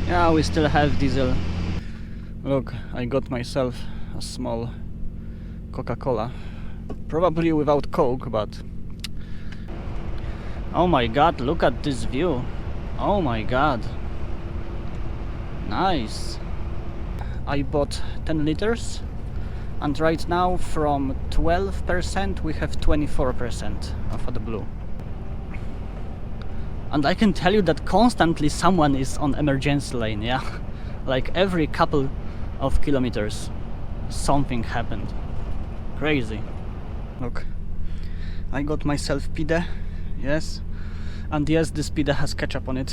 Yeah, we still have diesel. Look, I got myself a small Coca-Cola. Probably without Coke, but... Oh my god, look at this view. Oh my god. Nice. I bought 10 liters. And right now from 12% we have 24% of AdBlue. And I can tell you that constantly someone is on emergency lane, yeah? Like every couple of kilometers something happened. Crazy. Look, I got myself pide, yes? And yes, this pide has ketchup on it.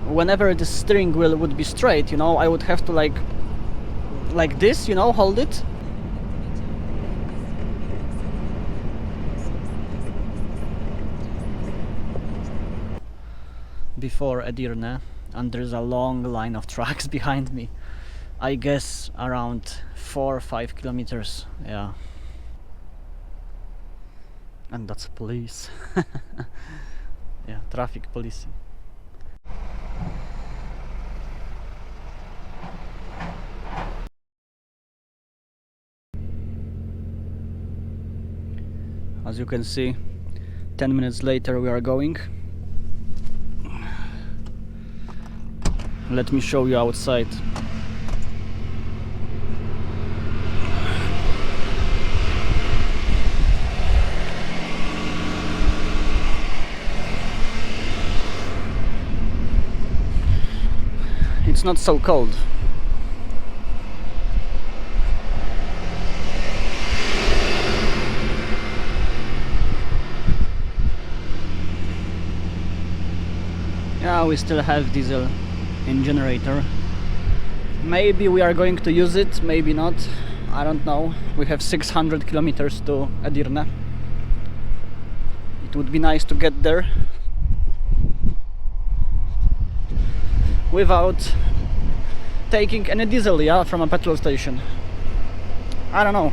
Whenever the steering wheel would be straight, you know, I would have to like this, you know, hold it. Before Edirne, and there's a long line of trucks behind me. I guess around 4 or 5 kilometers, yeah. And that's police. Yeah, traffic police. As you can see, 10 minutes later we are going. Let me show you outside. It's not so cold. Yeah, we still have diesel in generator. Maybe we are going to use it, maybe not. I don't know. We have 600 kilometers to Edirne. It would be nice to get there without taking any diesel, yeah, from a petrol station. I don't know.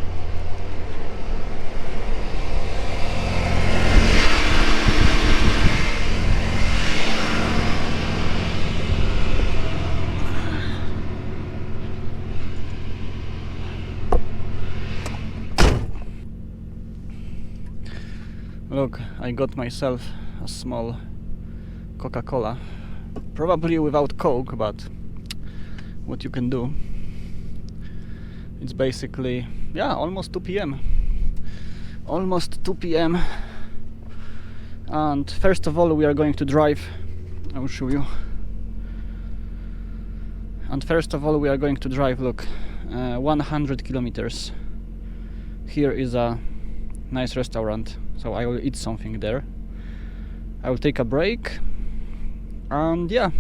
Look, I got myself a small Coca-Cola. Probably without Coke, but what you can do. It's basically, yeah, almost 2 p.m. Almost 2 p.m. And first of all we are going to drive. I will show you. And first of all we are going to drive, look, 100 kilometers. Here is a nice restaurant, so I will eat something there. I will take a break, and yeah,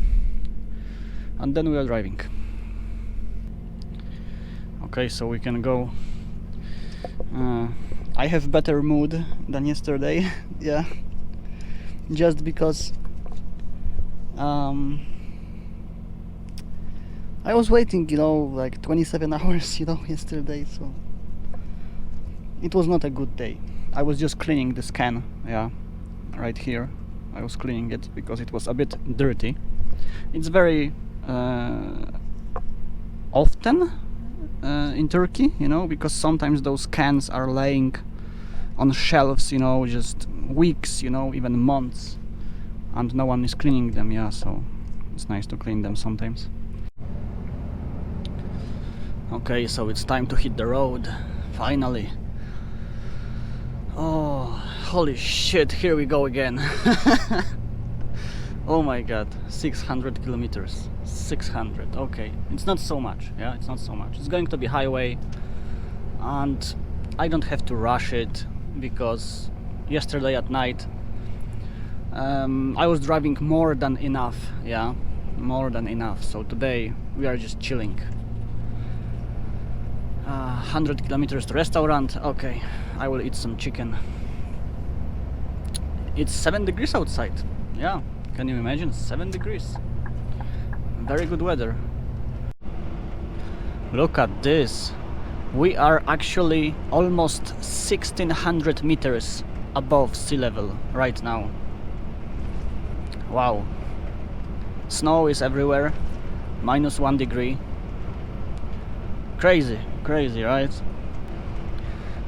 and then we are driving. Okay, so we can go. I have better mood than yesterday. Yeah, just because I was waiting, you know, like 27 hours, you know, yesterday, so it was not a good day. I was just cleaning this can, yeah, right here. I was cleaning it because it was a bit dirty. It's very often in Turkey, you know, because sometimes those cans are laying on shelves, you know, just weeks, you know, even months, and no one is cleaning them, yeah, so it's nice to clean them sometimes. Okay, so it's time to hit the road, finally. Oh, holy shit, here we go again. Oh my god, 600 kilometers. 600, okay. It's not so much, yeah, it's not so much. It's going to be highway, and I don't have to rush it, because yesterday at night I was driving more than enough, yeah, more than enough. So today we are just chilling. 100 kilometers to restaurant. Okay, I will eat some chicken. It's 7 degrees outside. Yeah, can you imagine? 7 degrees. Very good weather. Look at this. We are actually almost 1600 meters above sea level right now. Wow. Snow is everywhere. -1 degree. Crazy, crazy, right?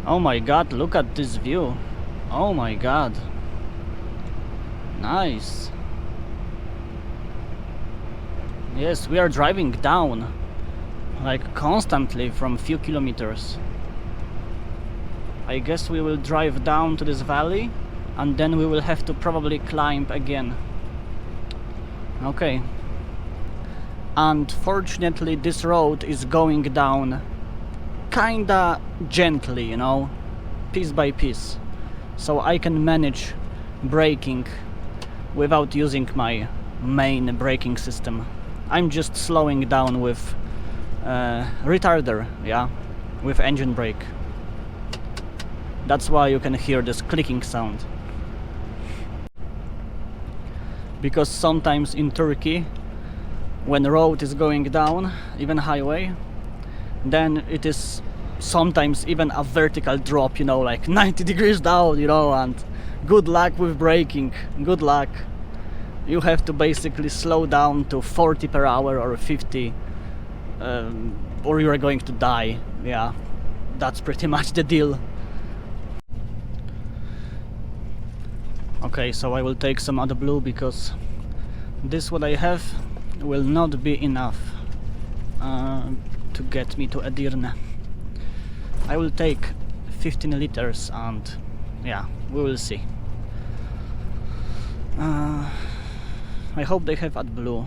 Oh my god, look at this view. Oh my god. Nice. Yes, we are driving down like constantly from few kilometers. I guess we will drive down to this valley and then we will have to probably climb again. Okay. Unfortunately, this road is going down kinda gently, you know, piece by piece. So I can manage braking without using my main braking system. I'm just slowing down with retarder, yeah, with engine brake. That's why you can hear this clicking sound. Because sometimes in Turkey, when the road is going down, even highway, then it is sometimes even a vertical drop, you know, like 90 degrees down, you know, and good luck with braking, good luck. You have to basically slow down to 40 per hour or 50, or you are going to die. Yeah, that's pretty much the deal. Okay, so I will take some AdBlue because this what I have will not be enough to get me to Edirne. I will take 15 liters and yeah, we will see. I hope they have AdBlue,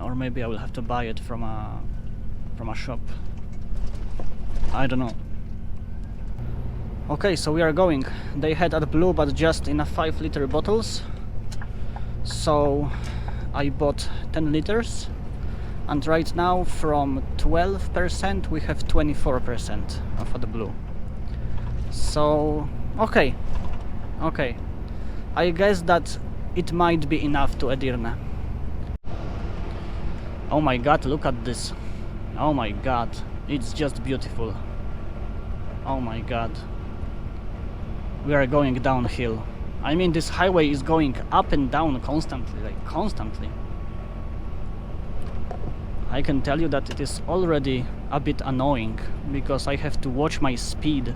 or maybe I will have to buy it from a shop. I don't know. Okay, so we are going. They had AdBlue, but just in a 5-liter bottles. So I bought 10 liters, and right now from 12% we have 24% of AdBlue. So okay, I guess that it might be enough to Edirne. Oh my god, look at this. Oh my god, it's just beautiful. Oh my god. We are going downhill. I mean, this highway is going up and down constantly, like constantly. I can tell you that it is already a bit annoying because I have to watch my speed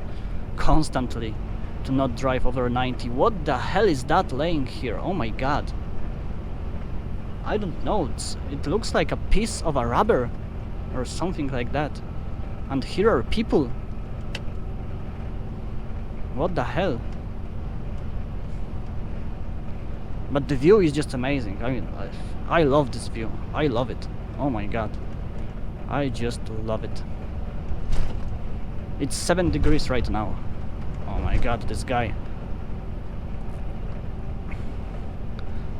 constantly to not drive over 90. What the hell is that laying here? Oh my god. I don't know, it looks like a piece of a rubber or something like that. And here are people. What the hell? But the view is just amazing. I mean, I love this view. I love it. Oh my god. I just love it. It's 7 degrees right now. Oh my god, this guy.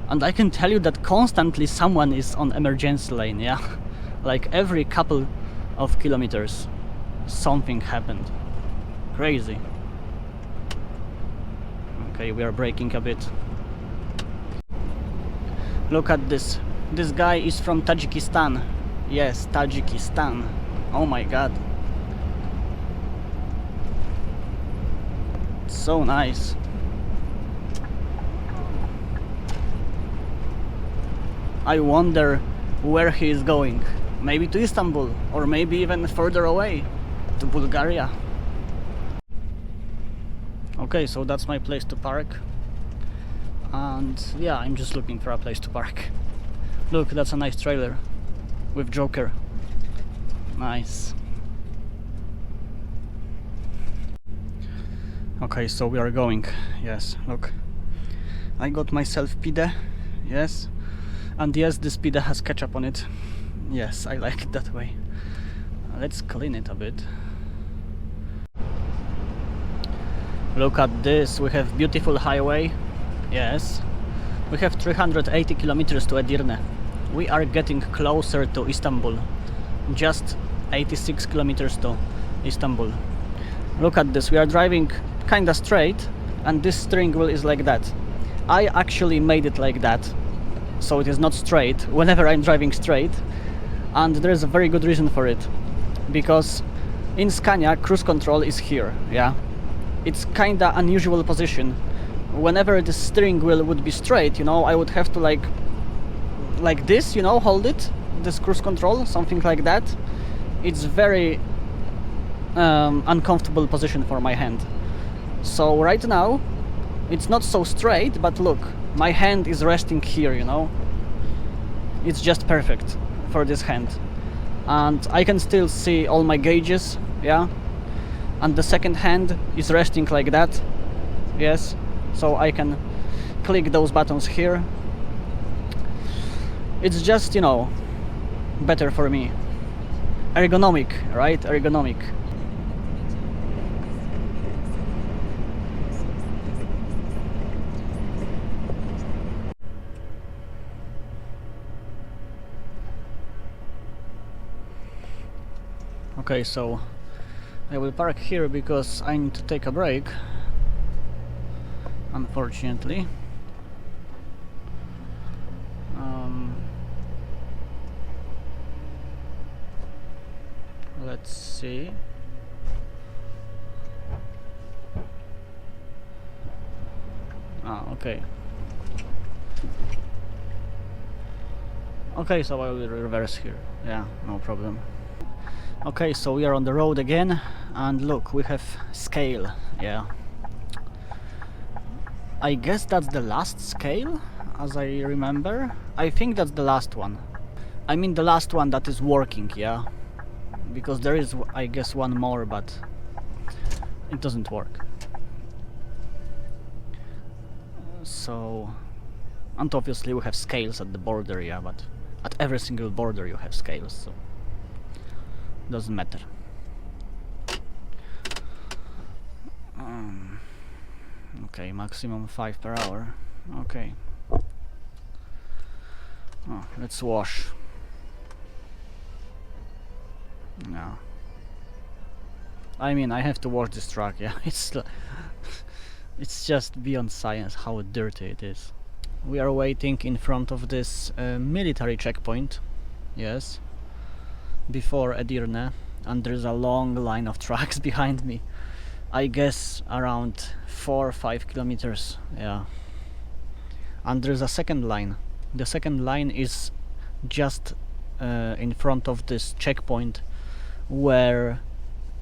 And I can tell you that constantly someone is on emergency lane, yeah? Like every couple of kilometers something happened. Crazy. Okay, we are braking a bit. Look at this. This guy is from Tajikistan. Yes, Tajikistan. Oh my god. So nice. I wonder where he is going. Maybe to Istanbul, or maybe even further away, to Bulgaria. Okay, so that's my place to park. And yeah, I'm just looking for a place to park. Look, that's a nice trailer with Joker. Nice. Okay, so we are going. Yes, look. I got myself pide. Yes. And yes, this pide has ketchup on it. Yes, I like it that way. Let's clean it a bit. Look at this, we have beautiful highway. Yes. We have 380 kilometers to Edirne. We are getting closer to Istanbul. Just 86 kilometers to Istanbul. Look at this, we are driving kinda straight and this steering wheel is like that. I actually made it like that, so it is not straight whenever I'm driving straight, and there is a very good reason for it. Because in Scania cruise control is here, yeah? It's kinda unusual position. Whenever the steering wheel would be straight, you know, I would have to like this, you know, hold it this cruise control, something like that, it's very uncomfortable position for my hand. So right now it's not so straight, but look, my hand is resting here, you know. It's just perfect for this hand, and I can still see all my gauges, yeah. And the second hand is resting like that, yes, so I can click those buttons here. It's just, you know, better for me. Ergonomic, right? Ergonomic. Okay, so I will park here because I need to take a break, unfortunately. Let's see. Okay. Okay, so I will reverse here. Yeah, no problem. Okay, so we are on the road again, and look, we have scale, yeah. I guess that's the last scale, as I remember. I think that's the last one. I mean the last one that is working, yeah. Because there is, I guess, one more, but it doesn't work. So, and obviously we have scales at the border, yeah, but at every single border you have scales, so doesn't matter. Okay, maximum 5 per hour. Okay. Oh, let's wash. No. I mean, I have to wash this truck, yeah. It's just beyond science how dirty it is. We are waiting in front of this military checkpoint, yes, before Edirne, and there's a long line of trucks behind me. I guess around 4 or 5 kilometers, yeah. And there's a second line. The second line is just in front of this checkpoint where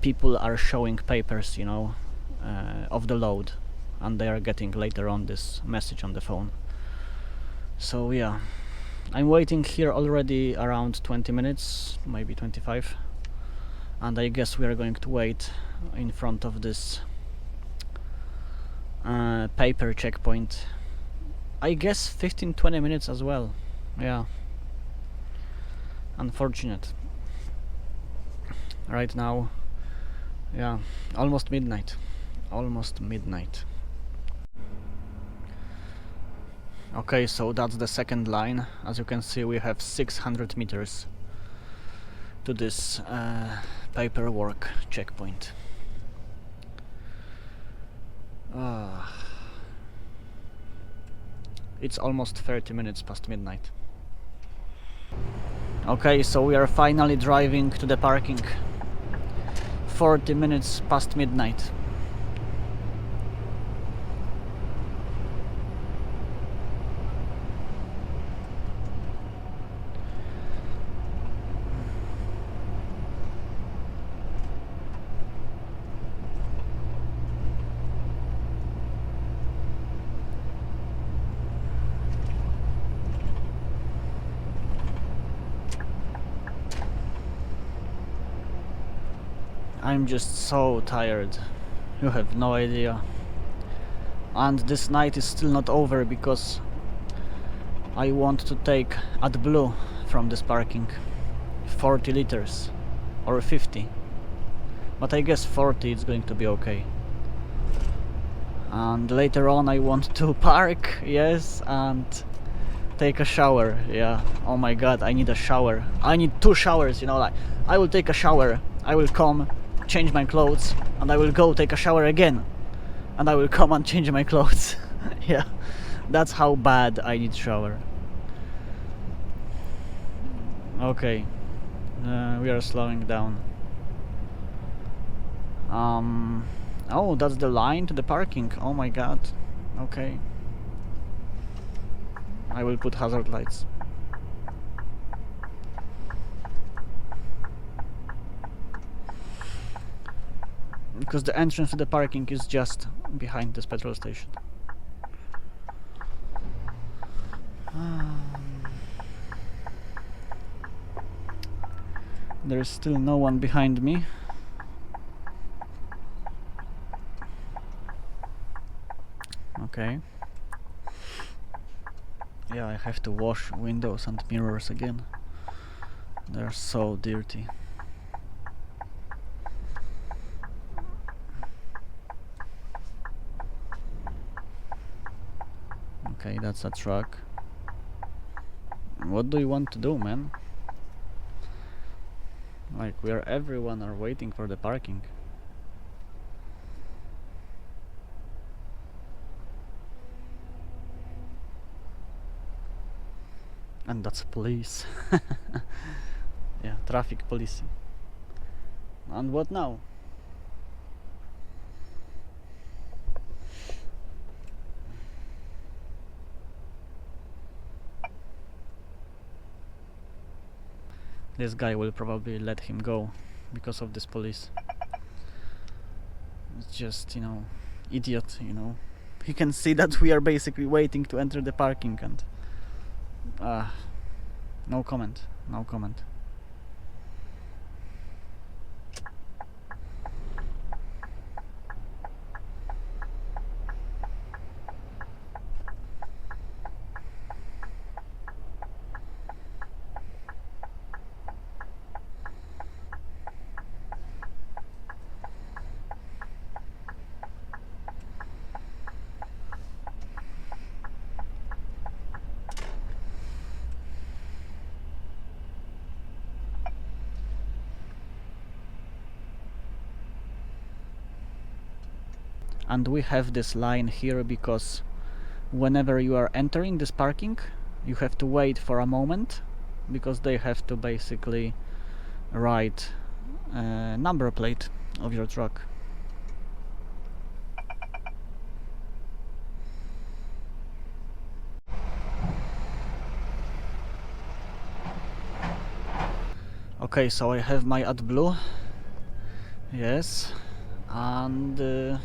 people are showing papers, you know, of the load, and they are getting later on this message on the phone. So yeah, I'm waiting here already around 20 minutes, maybe 25, and I guess we are going to wait in front of this paper checkpoint. I guess 15-20 minutes as well. Yeah, unfortunate. Right now, yeah, almost midnight. Okay, so that's the second line. As you can see, we have 600 meters to this paperwork checkpoint. It's almost 30 minutes past midnight. Okay, so we are finally driving to the parking. 40 minutes past midnight. I'm just so tired, you have no idea. And this night is still not over because I want to take AdBlue from this parking. 40 liters or 50, but I guess 40 is going to be okay. And later on I want to park, yes, and take a shower. Yeah, oh my god, I need a shower. I need 2 showers, you know, like I will take a shower, I will come, change my clothes, and I will go take a shower again, and I will come and change my clothes. Yeah, that's how bad I need shower. Okay, we are slowing down. Oh, that's the line to the parking. Oh my god. Okay, I will put hazard lights. because the entrance to the parking is just behind this petrol station. There is still no one behind me. Okay. Yeah, I have to wash windows and mirrors again. They're so dirty. Okay, that's a truck. What do you want to do, man? Like, everyone are waiting for the parking. And that's police. Yeah, traffic policing. And what now? This guy will probably let him go because of this police. It's just, idiot, He can see that we are basically waiting to enter the parking and... no comment, no comment. And we have this line here because whenever you are entering this parking, you have to wait for a moment because they have to basically write a number plate of your truck. Okay, so I have my AdBlue. Yes, and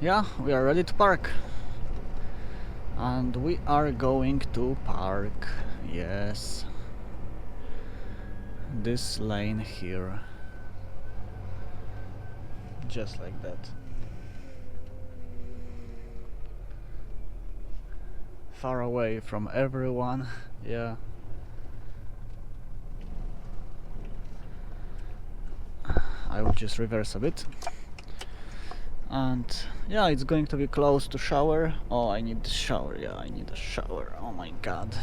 yeah, we are ready to park. And we are going to park, yes, this lane here, just like that. Far away from everyone, yeah. I will just reverse a bit. And yeah, it's going to be close to shower. Oh, I need a shower. Yeah, I need a shower. Oh my god.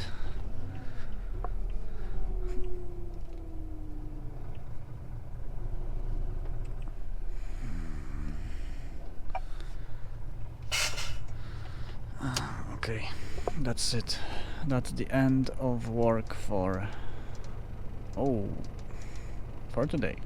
Okay, that's it. That's the end of work for today.